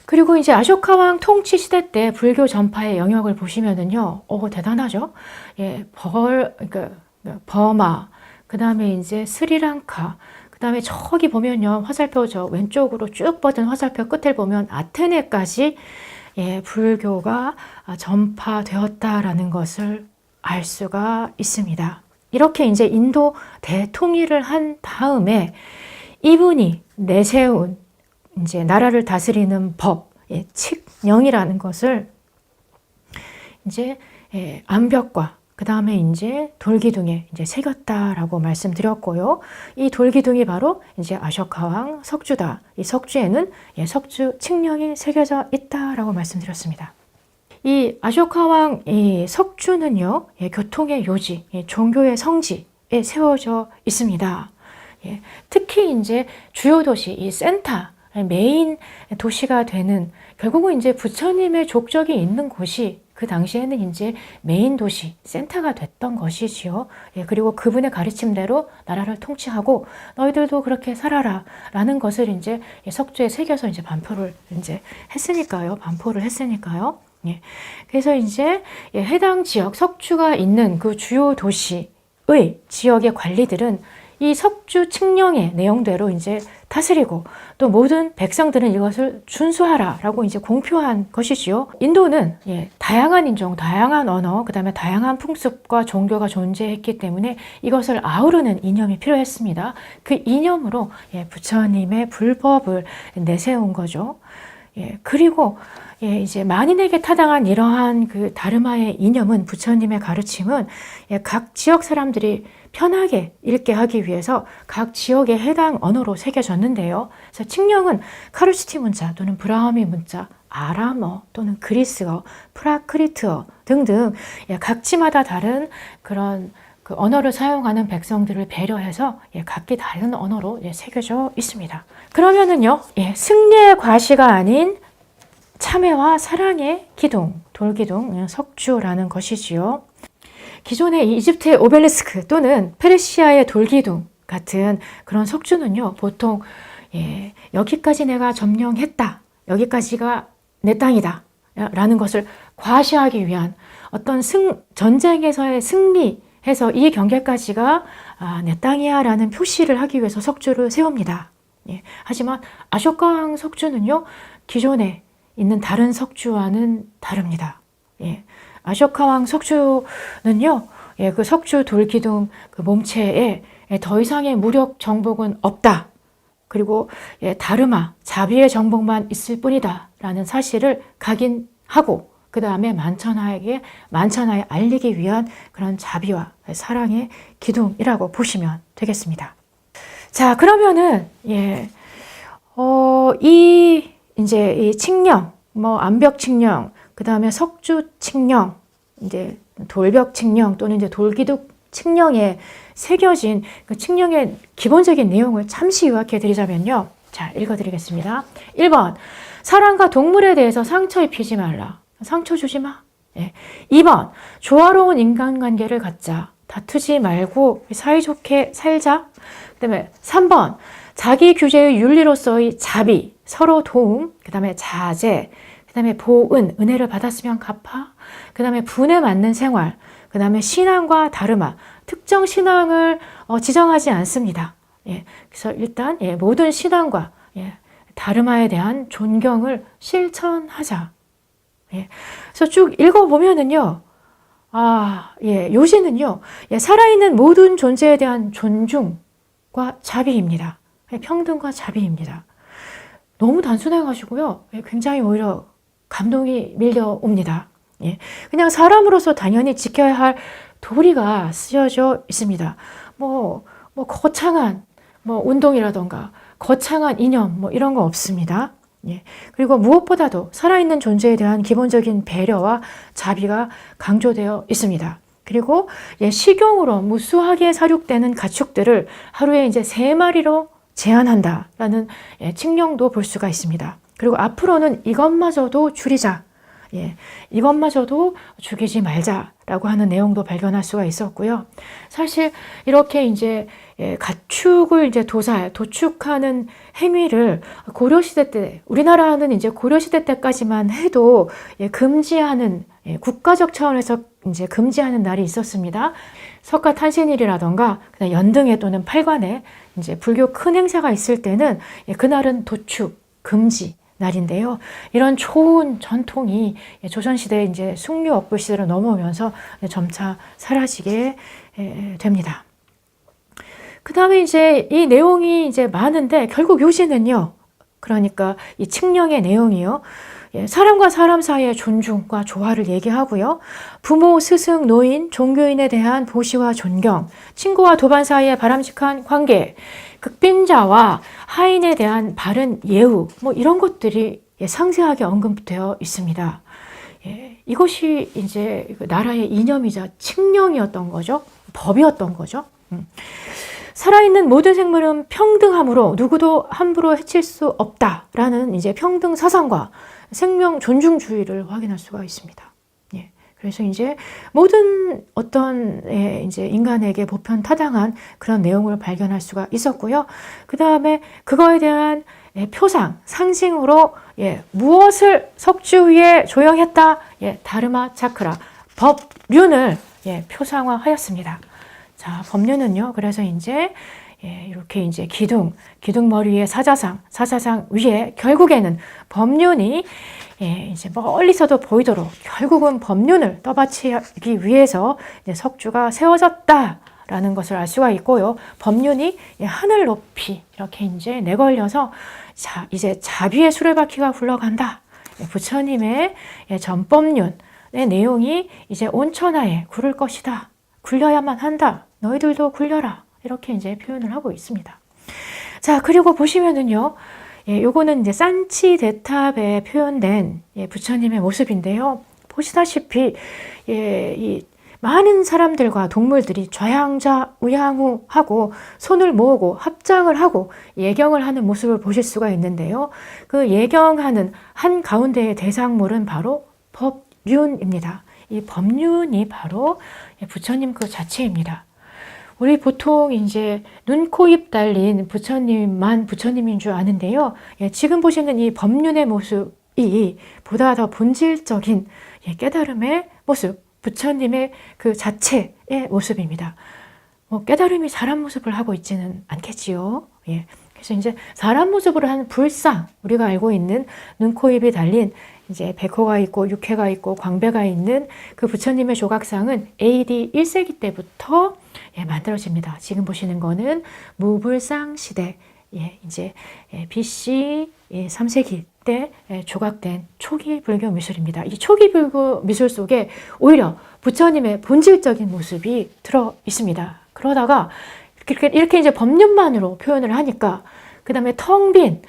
그리고 이제 아쇼카 왕 통치 시대 때 불교 전파의 영역을 보시면은요, 대단하죠. 그러니까 버마, 그 다음에 이제 스리랑카, 그 다음에 저기 보면요, 화살표 저 왼쪽으로 쭉 뻗은 화살표 끝을 보면 아테네까지 불교가 전파되었다라는 것을 알 수가 있습니다. 이렇게 이제 인도 대통일을 한 다음에 이분이 내세운 이제 나라를 다스리는 법, 칙령이라는 것을 이제 암벽과 그 다음에 이제 돌기둥에 이제 새겼다라고 말씀드렸고요. 이 돌기둥이 바로 이제 아쇼카 왕 석주다. 이 석주에는 석주 칙령이 새겨져 있다라고 말씀드렸습니다. 이 아쇼카 왕 석주는요, 교통의 요지, 종교의 성지에 세워져 있습니다. 특히 이제 주요 도시, 이 센터, 메인 도시가 되는, 결국은 이제 부처님의 족적이 있는 곳이 그 당시에는 이제 메인 도시, 센터가 됐던 것이지요. 그리고 그분의 가르침대로 나라를 통치하고 너희들도 그렇게 살아라 라는 것을 이제 석주에 새겨서 이제 반포를 했으니까요. 그래서 이제 해당 지역, 석주가 있는 그 주요 도시의 지역의 관리들은 이 석주 칙령의 내용대로 이제 다스리고 또 모든 백성들은 이것을 준수하라라고 이제 공표한 것이지요. 인도는 다양한 인종, 다양한 언어, 그 다음에 다양한 풍습과 종교가 존재했기 때문에 이것을 아우르는 이념이 필요했습니다. 그 이념으로 부처님의 불법을 내세운 거죠. 그리고 이제 만인에게 타당한 이러한 그 다르마의 이념은, 부처님의 가르침은 각 지역 사람들이 편하게 읽게 하기 위해서 각 지역에 해당 언어로 새겨졌는데요. 그래서 칙령은 카루시티 문자 또는 브라흐미 문자, 아람어 또는 그리스어, 프라크리트어 등등 각지마다 다른 그런 그 언어를 사용하는 백성들을 배려해서 각기 다른 언어로 새겨져 있습니다. 그러면은요, 승리의 과시가 아닌 참회와 사랑의 기둥, 돌기둥, 석주라는 것이지요. 기존의 이집트의 오벨리스크 또는 페르시아의 돌기둥 같은 그런 석주는요, 보통 여기까지 내가 점령했다, 여기까지가 내 땅이다 라는 것을 과시하기 위한 어떤 전쟁에서의 승리해서 이 경계까지가 내 땅이야 라는 표시를 하기 위해서 석주를 세웁니다. 하지만 아쇼카 석주는요, 기존에 있는 다른 석주와는 다릅니다. 아쇼카 왕 석주는요, 그 석주 돌기둥 그 몸체에 더 이상의 무력 정복은 없다. 그리고 다르마, 자비의 정복만 있을 뿐이다 라는 사실을 각인하고 그 다음에 만천하에 알리기 위한 그런 자비와 사랑의 기둥이라고 보시면 되겠습니다. 자, 그러면은 이제 이 칙령, 뭐 암벽 칙령, 그 다음에 석주 칙령, 이제 돌벽 칙령 또는 이제 돌기둥 칙령에 새겨진 그 칙령의 기본적인 내용을 잠시 요약해 드리자면요. 자, 읽어 드리겠습니다. 1번, 사람과 동물에 대해서 상처 입히지 말라. 상처 주지 마. 예. 2번, 조화로운 인간관계를 갖자. 다투지 말고 사이좋게 살자. 그 다음에 3번, 자기 규제의 윤리로서의 자비, 서로 도움, 그 다음에 자제, 그 다음에 보은, 은혜를 받았으면 갚아, 그 다음에 분에 맞는 생활, 그 다음에 신앙과 다르마, 특정 신앙을 지정하지 않습니다. 예, 그래서 일단 모든 신앙과 다르마에 대한 존경을 실천하자. 예, 그래서 쭉 읽어보면은요, 요지는요, 살아있는 모든 존재에 대한 존중과 자비입니다. 평등과 자비입니다. 너무 단순해가지고요, 굉장히 오히려 감동이 밀려옵니다. 예, 그냥 사람으로서 당연히 지켜야 할 도리가 쓰여져 있습니다. 뭐 거창한 운동이라던가 거창한 이념 이런 거 없습니다. 예, 그리고 무엇보다도 살아있는 존재에 대한 기본적인 배려와 자비가 강조되어 있습니다. 그리고 식용으로 무수하게 사육되는 가축들을 하루에 이제 3마리로 제한한다라는 칙령도 볼 수가 있습니다. 그리고 앞으로는 이것마저도 줄이자. 이것마저도 죽이지 말자라고 하는 내용도 발견할 수가 있었고요. 사실 이렇게 이제 가축을 이제 도축하는 행위를 고려시대 때, 우리나라는 이제 고려시대 때까지만 해도 금지하는, 국가적 차원에서 이제 금지하는 날이 있었습니다. 석가탄신일이라던가 연등회 또는 팔관에 이제 불교 큰 행사가 있을 때는 그날은 도축 금지 날인데요. 이런 좋은 전통이 조선시대 이제 숭료업부 시대로 넘어오면서 점차 사라지게 됩니다. 그 다음에 이제 이 내용이 이제 많은데 결국 요지는요. 그러니까 이 칙령의 내용이요. 사람과 사람 사이의 존중과 조화를 얘기하고요. 부모, 스승, 노인, 종교인에 대한 보시와 존경, 친구와 도반 사이의 바람직한 관계, 극빈자와 하인에 대한 바른 예우, 이런 것들이 상세하게 언급되어 있습니다. 이것이 이제 나라의 이념이자 칙령이었던 거죠. 법이었던 거죠. 살아있는 모든 생물은 평등함으로 누구도 함부로 해칠 수 없다라는 이제 평등 사상과 생명 존중주의를 확인할 수가 있습니다. 그래서 이제 모든 어떤 이제 인간에게 보편 타당한 그런 내용을 발견할 수가 있었고요. 그 다음에 그거에 대한 표상, 상징으로 무엇을 석주 위에 조형했다? 다르마 차크라, 법륜을 표상화하였습니다. 자, 법륜은요. 그래서 이제 이렇게 이제 기둥 머리 위에 사자상 위에 결국에는 법륜이 이제 멀리서도 보이도록 결국은 법륜을 떠받치기 위해서 이제 석주가 세워졌다라는 것을 알 수가 있고요. 법륜이 하늘 높이 이렇게 이제 내걸려서 자, 이제 자비의 수레바퀴가 굴러간다. 부처님의 전법륜의 내용이 이제 온 천하에 굴을 것이다. 굴려야만 한다. 너희들도 굴려라. 이렇게 이제 표현을 하고 있습니다. 자, 그리고 보시면은요, 요거는 이제 산치 대탑에 표현된 부처님의 모습인데요. 보시다시피, 이 많은 사람들과 동물들이 좌양좌 우양우하고 손을 모으고 합장을 하고 예경을 하는 모습을 보실 수가 있는데요. 그 예경하는 한 가운데의 대상물은 바로 법륜입니다. 이 법륜이 바로 부처님 그 자체입니다. 우리 보통 이제 눈, 코, 입 달린 부처님만 부처님인 줄 아는데요. 지금 보시는 이 법륜의 모습이 보다 더 본질적인 깨달음의 모습, 부처님의 그 자체의 모습입니다. 깨달음이 사람 모습을 하고 있지는 않겠지요. 그래서 이제 사람 모습으로 하는 불상, 우리가 알고 있는 눈, 코, 입이 달린 이제 백호가 있고 육회가 있고 광배가 있는 그 부처님의 조각상은 AD 1세기 때부터 만들어집니다. 지금 보시는 거는 무불상 시대, 이제 BC 3세기 때 조각된 초기 불교 미술입니다. 이 초기 불교 미술 속에 오히려 부처님의 본질적인 모습이 들어 있습니다. 그러다가 이렇게 이제 법륜만으로 표현을 하니까 그 다음에 텅 빈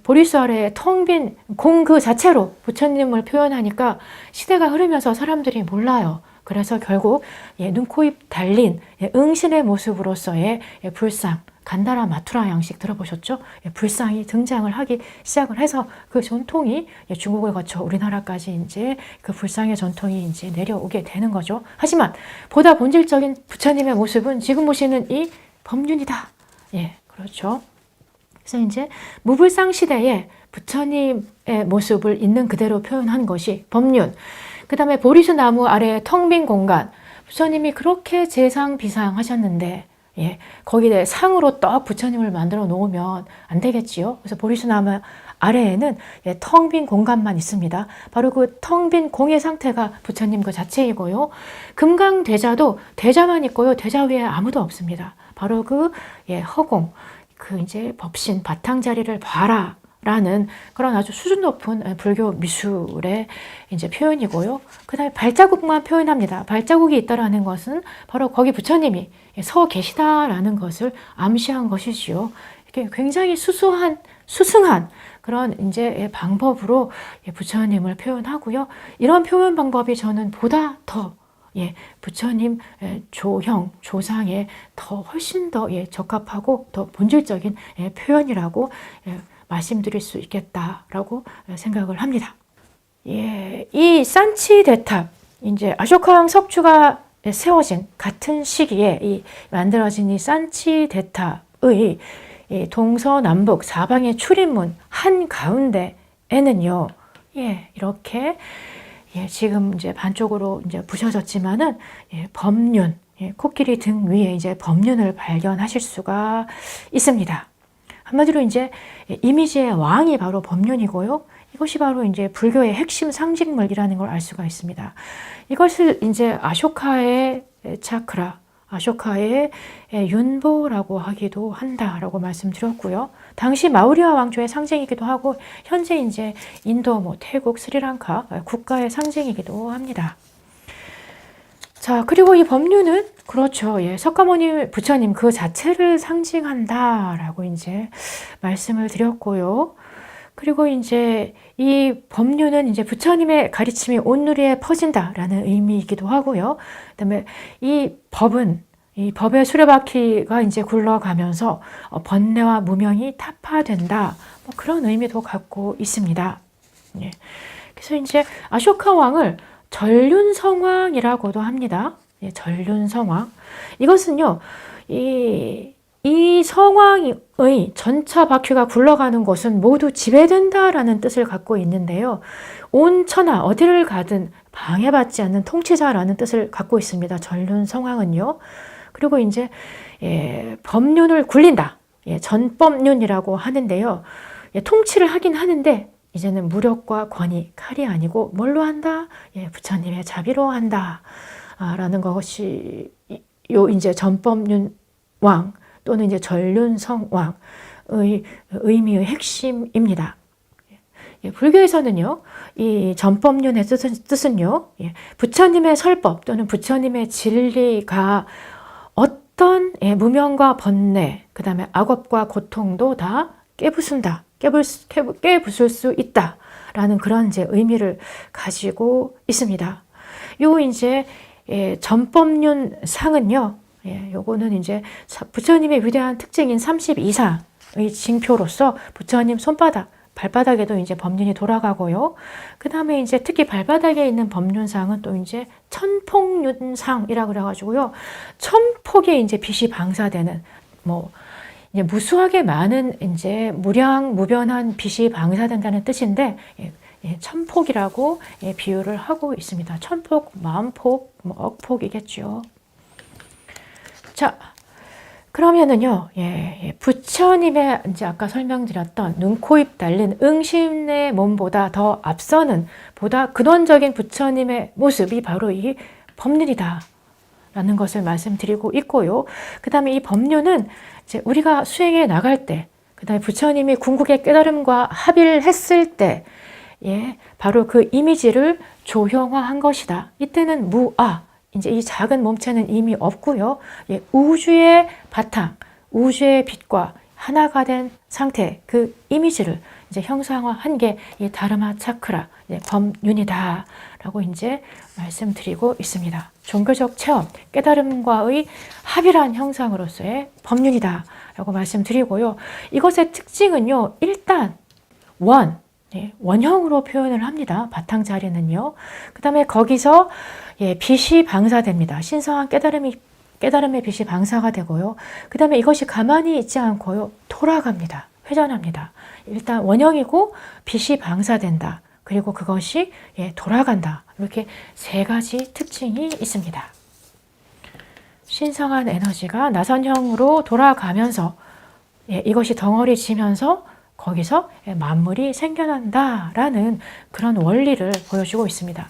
보리수 아래에 텅 빈 공 그 자체로 부처님을 표현하니까 시대가 흐르면서 사람들이 몰라요. 그래서 결국 눈, 코, 입 달린 응신의 모습으로서의 불상, 간다라 마투라 양식 들어보셨죠? 불상이 등장을 하기 시작을 해서 그 전통이 중국을 거쳐 우리나라까지 이제 그 불상의 전통이 이제 내려오게 되는 거죠. 하지만 보다 본질적인 부처님의 모습은 지금 보시는 이 법륜이다. 그렇죠. 그래서 이제 무불상 시대에 부처님의 모습을 있는 그대로 표현한 것이 법륜. 그 다음에 보리수 나무 아래에 텅 빈 공간. 부처님이 그렇게 재상 비상 하셨는데 거기에 상으로 떡 부처님을 만들어 놓으면 안 되겠지요. 그래서 보리수 나무 아래에는 텅 빈 공간만 있습니다. 바로 그 텅 빈 공의 상태가 부처님 그 자체이고요. 금강대자도 대자만 있고요. 대자 위에 아무도 없습니다. 바로 그 허공, 그 이제 법신 바탕자리를 봐라 라는 그런 아주 수준 높은 불교 미술의 이제 표현이고요. 그 다음에 발자국만 표현합니다. 발자국이 있다라는 것은 바로 거기 부처님이 서 계시다라는 것을 암시한 것이지요. 이렇게 굉장히 수승한 그런 이제 방법으로 부처님을 표현하고요. 이런 표현 방법이 저는 보다 더 부처님 조형, 조상에 더 훨씬 더 적합하고 더 본질적인 표현이라고 말씀드릴 수 있겠다라고 생각을 합니다. 이 산치 대탑, 이제 아쇼카왕 석주가 세워진 같은 시기에 만들어진 이 산치 대탑의 동서남북 사방의 출입문 한 가운데에는요, 이렇게 지금 이제 반쪽으로 이제 부셔졌지만은 법륜, 코끼리 등 위에 이제 법륜을 발견하실 수가 있습니다. 한마디로 이제 이미지의 왕이 바로 법륜이고요. 이것이 바로 이제 불교의 핵심 상징물이라는 걸 알 수가 있습니다. 이것을 이제 아쇼카의 차크라, 아쇼카의 윤보라고 하기도 한다라고 말씀드렸고요. 당시 마우리아 왕조의 상징이기도 하고 현재 이제 인도, 태국, 스리랑카 국가의 상징이기도 합니다. 자, 그리고 이 법륜은 그렇죠. 석가모니 부처님 그 자체를 상징한다라고 이제 말씀을 드렸고요. 그리고 이제 이 법륜은 이제 부처님의 가르침이 온 누리에 퍼진다라는 의미이기도 하고요. 그다음에 이 법의 수레바퀴가 이제 굴러가면서 번뇌와 무명이 타파된다. 그런 의미도 갖고 있습니다. 그래서 이제 아쇼카 왕을 전륜성왕이라고도 합니다. 전륜성왕. 이것은요, 이 성왕의 전차 바퀴가 굴러가는 곳은 모두 지배된다라는 뜻을 갖고 있는데요. 온 천하 어디를 가든 방해받지 않는 통치자라는 뜻을 갖고 있습니다. 전륜성왕은요. 그리고 이제 법륜을 굴린다. 전법륜이라고 하는데요. 통치를 하긴 하는데 이제는 무력과 권위, 칼이 아니고 뭘로 한다? 부처님의 자비로 한다. 라는 것이 이제 전법륜 왕 또는 이제 전륜성 왕의 의미의 핵심입니다. 불교에서는요, 이 전법륜의 뜻은요, 부처님의 설법 또는 부처님의 진리가 어떤 무명과 번뇌, 그 다음에 악업과 고통도 다 깨부순다. 깨부술 수 있다라는 그런 이제 의미를 가지고 있습니다. 요 이제 전법륜 상은요, 요거는 이제 부처님의 위대한 특징인 32사의 징표로서 부처님 손바닥, 발바닥에도 이제 법륜이 돌아가고요. 그 다음에 이제 특히 발바닥에 있는 법륜상은 또 이제 천폭륜상이라고 그래가지고요. 천폭의 이제 빛이 방사되는 이제 무수하게 많은 이제 무량무변한 빛이 방사된다는 뜻인데 천폭이라고 비유를 하고 있습니다. 천폭, 만폭, 억폭이겠죠. 자, 그러면은요, 부처님의 이제 아까 설명드렸던 눈, 코, 입 달린 응심의 몸보다 더 앞서는 보다 근원적인 부처님의 모습이 바로 이 법륜이다. 라는 것을 말씀드리고 있고요. 그 다음에 이 법륜은 이제 우리가 수행해 나갈 때, 그 다음에 부처님이 궁극의 깨달음과 합의를 했을 때, 바로 그 이미지를 조형화한 것이다. 이때는 무아, 이제 이 작은 몸체는 이미 없고요. 우주의 바탕, 우주의 빛과 하나가 된 상태, 그 이미지를 이제 형상화한 게 이 다르마 차크라, 법륜이다라고 이제 말씀드리고 있습니다. 종교적 체험, 깨달음과의 합일한 형상으로서의 법륜이다라고 말씀드리고요. 이것의 특징은요, 일단 원형으로 표현을 합니다. 바탕 자리는요. 그 다음에 거기서 빛이 방사됩니다. 신성한 깨달음의 빛이 방사가 되고요. 그 다음에 이것이 가만히 있지 않고요. 돌아갑니다. 회전합니다. 일단 원형이고 빛이 방사된다. 그리고 그것이 돌아간다. 이렇게 세 가지 특징이 있습니다. 신성한 에너지가 나선형으로 돌아가면서 이것이 덩어리지면서 거기서 만물이 생겨난다라는 그런 원리를 보여주고 있습니다.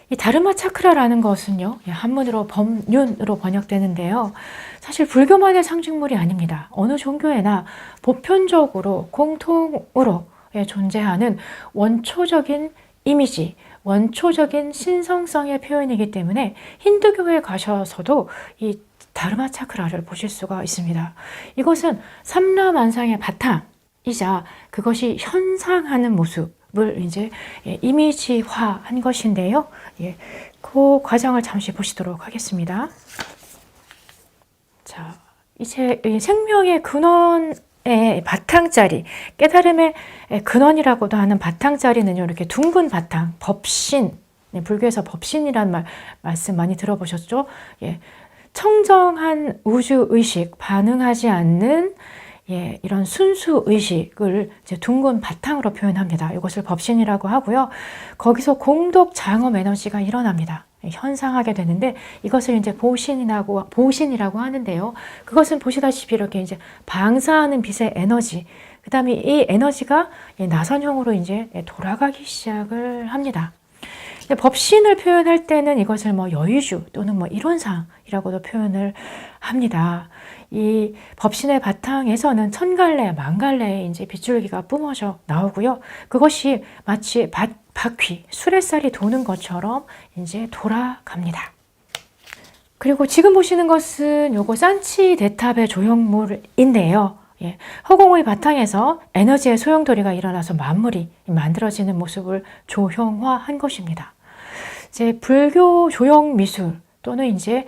이 다르마 차크라라는 것은요, 한문으로 법륜으로 번역되는데요. 사실 불교만의 상징물이 아닙니다. 어느 종교에나 보편적으로 공통으로 존재하는 원초적인 이미지, 원초적인 신성성의 표현이기 때문에 힌두교에 가셔서도 이 다르마 차크라를 보실 수가 있습니다. 이것은 삼라만상의 바탕이자 그것이 현상하는 모습을 이제 이미지화한 것인데요. 그 과정을 잠시 보시도록 하겠습니다. 자, 이제 생명의 근원의 바탕자리, 깨달음의 근원이라고도 하는 바탕자리는요, 이렇게 둥근 바탕, 법신, 불교에서 법신이란 말씀 많이 들어보셨죠? 청정한 우주의식, 반응하지 않는 이런 순수 의식을 이제 둥근 바탕으로 표현합니다. 이것을 법신이라고 하고요. 거기서 공독 장엄 에너지가 일어납니다. 현상하게 되는데 이것을 이제 보신이라고 하는데요. 그것은 보시다시피 이렇게 이제 방사하는 빛의 에너지, 그 다음에 이 에너지가 나선형으로 이제 돌아가기 시작을 합니다. 법신을 표현할 때는 이것을 여의주 또는 이론상이라고도 표현을 합니다. 이 법신의 바탕에서는 천갈래, 만갈래의 이제 빗줄기가 뿜어져 나오고요. 그것이 마치 바퀴, 수레살이 도는 것처럼 이제 돌아갑니다. 그리고 지금 보시는 것은 요거 산치 대탑의 조형물인데요. 허공의 바탕에서 에너지의 소용돌이가 일어나서 만물이 만들어지는 모습을 조형화한 것입니다. 이제 불교 조형 미술 또는 이제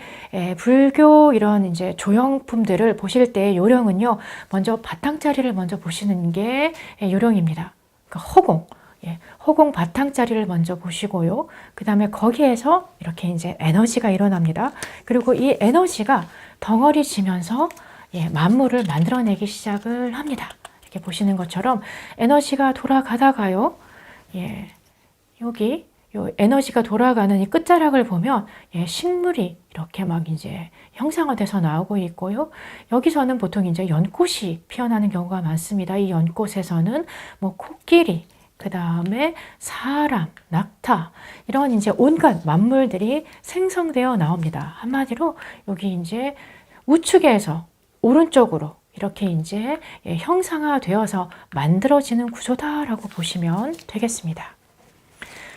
불교 이런 이제 조형품들을 보실 때 요령은요, 먼저 바탕자리를 먼저 보시는 게 요령입니다. 그러니까 허공 바탕자리를 먼저 보시고요. 그 다음에 거기에서 이렇게 이제 에너지가 일어납니다. 그리고 이 에너지가 덩어리지면서 만물을 만들어내기 시작을 합니다. 이렇게 보시는 것처럼 에너지가 돌아가다가요, 여기 요 에너지가 돌아가는 이 끝자락을 보면 식물이 이렇게 막 이제 형상화돼서 나오고 있고요. 여기서는 보통 이제 연꽃이 피어나는 경우가 많습니다. 이 연꽃에서는 코끼리, 그 다음에 사람, 낙타 이런 이제 온갖 만물들이 생성되어 나옵니다. 한마디로 여기 이제 우측에서 오른쪽으로 이렇게 이제 형상화되어서 만들어지는 구조다라고 보시면 되겠습니다.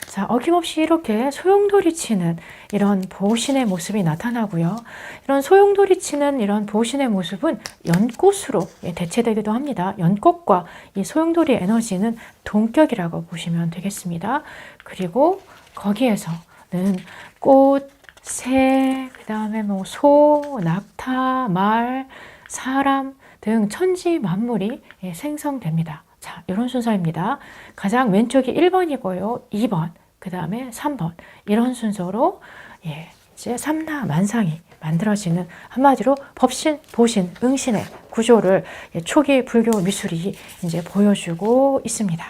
자, 어김없이 이렇게 소용돌이 치는 이런 보신의 모습이 나타나고요. 이런 소용돌이 치는 이런 보신의 모습은 연꽃으로 대체되기도 합니다. 연꽃과 이 소용돌이 에너지는 동격이라고 보시면 되겠습니다. 그리고 거기에서는 꽃, 새, 그 다음에 소, 낙타, 말, 사람 등 천지 만물이 생성됩니다. 자, 이런 순서입니다. 가장 왼쪽이 1번이고요. 2번, 그 다음에 3번. 이런 순서로 이제 삼라만상이 만들어지는 한마디로 법신, 보신, 응신의 구조를 초기 불교 미술이 이제 보여주고 있습니다.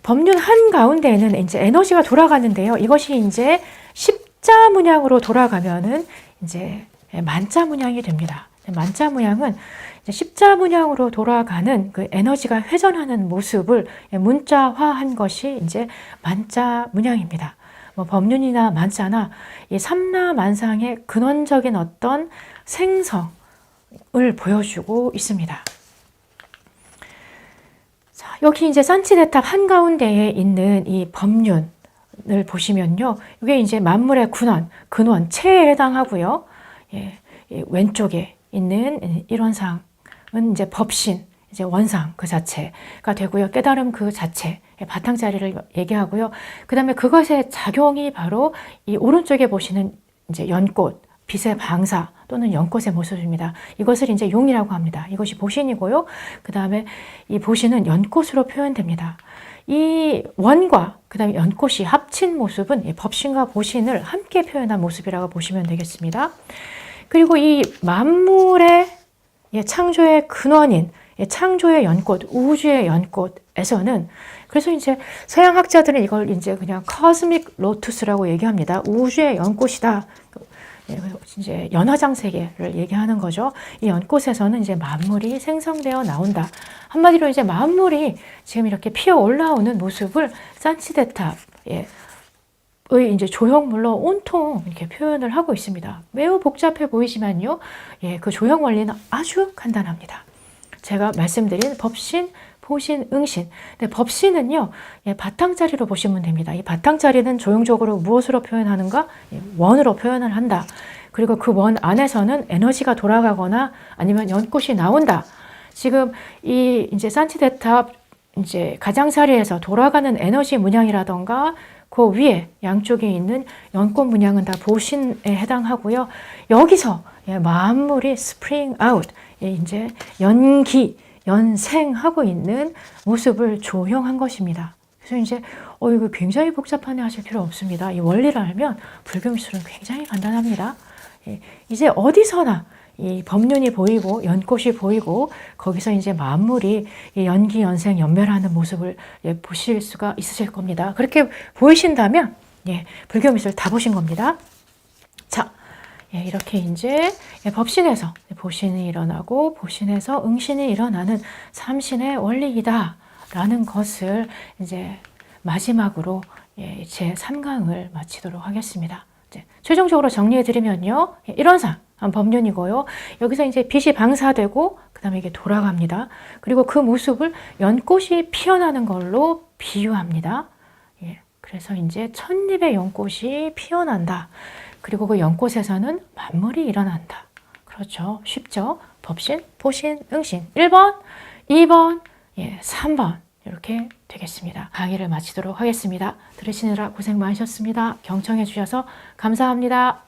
법륜 한가운데에는 이제 에너지가 돌아가는데요. 이것이 이제 십자 문양으로 돌아가면은 이제 만자 문양이 됩니다. 만자 문양은 십자 문양으로 돌아가는 그 에너지가 회전하는 모습을 문자화한 것이 이제 만자 문양입니다. 법륜이나 만자나 이 삼라만상의 근원적인 어떤 생성을 보여주고 있습니다. 자, 여기 이제 산치대탑 한가운데에 있는 이 법륜을 보시면요. 이게 이제 만물의 근원, 체에 해당하고요. 왼쪽에 있는 일원상은 이제 법신, 이제 원상 그 자체가 되고요. 깨달음 그 자체, 바탕자리를 얘기하고요. 그 다음에 그것의 작용이 바로 이 오른쪽에 보시는 이제 연꽃, 빛의 방사 또는 연꽃의 모습입니다. 이것을 이제 용이라고 합니다. 이것이 보신이고요. 그 다음에 이 보신은 연꽃으로 표현됩니다. 이 원과 그 다음에 연꽃이 합친 모습은 법신과 보신을 함께 표현한 모습이라고 보시면 되겠습니다. 그리고 이 만물의 창조의 근원인 창조의 연꽃, 우주의 연꽃에서는 그래서 이제 서양 학자들은 이걸 이제 그냥 코스믹 로투스라고 얘기합니다. 우주의 연꽃이다. 이제 연화장 세계를 얘기하는 거죠. 이 연꽃에서는 이제 만물이 생성되어 나온다. 한마디로 이제 만물이 지금 이렇게 피어 올라오는 모습을 산치데탑의 이제 조형물로 온통 이렇게 표현을 하고 있습니다. 매우 복잡해 보이지만요. 그 조형 원리는 아주 간단합니다. 제가 말씀드린 법신, 보신, 응신. 근데 법신은요, 바탕자리로 보시면 됩니다. 이 바탕자리는 조형적으로 무엇으로 표현하는가? 원으로 표현을 한다. 그리고 그 원 안에서는 에너지가 돌아가거나 아니면 연꽃이 나온다. 지금 이 이제 산치데탑 이제 가장자리에서 돌아가는 에너지 문양이라던가 그 위에 양쪽에 있는 연꽃 문양은 다 보신에 해당하고요. 여기서 만물이 spring out, 이제 연기, 연생하고 있는 모습을 조형한 것입니다. 그래서 이제 이거 굉장히 복잡하네 하실 필요 없습니다. 이 원리를 알면 불교 미술은 굉장히 간단합니다. 이제 어디서나 이 법륜이 보이고 연꽃이 보이고 거기서 이제 만물이 연기, 연생, 연멸하는 모습을 보실 수가 있으실 겁니다. 그렇게 보이신다면 불교 미술 다 보신 겁니다. 자, 이렇게 이제 법신에서 보신이 일어나고 보신에서 응신이 일어나는 삼신의 원리이다 라는 것을 이제 마지막으로 제 3강을 마치도록 하겠습니다. 최종적으로 정리해 드리면요, 일원상 법륜이고요. 여기서 이제 빛이 방사되고 그 다음에 이게 돌아갑니다. 그리고 그 모습을 연꽃이 피어나는 걸로 비유합니다. 그래서 이제 천립의 연꽃이 피어난다. 그리고 그 연꽃에서는 만물이 일어난다. 그렇죠. 쉽죠? 법신, 보신, 응신. 1번, 2번, 3번. 이렇게 되겠습니다. 강의를 마치도록 하겠습니다. 들으시느라 고생 많으셨습니다. 경청해 주셔서 감사합니다.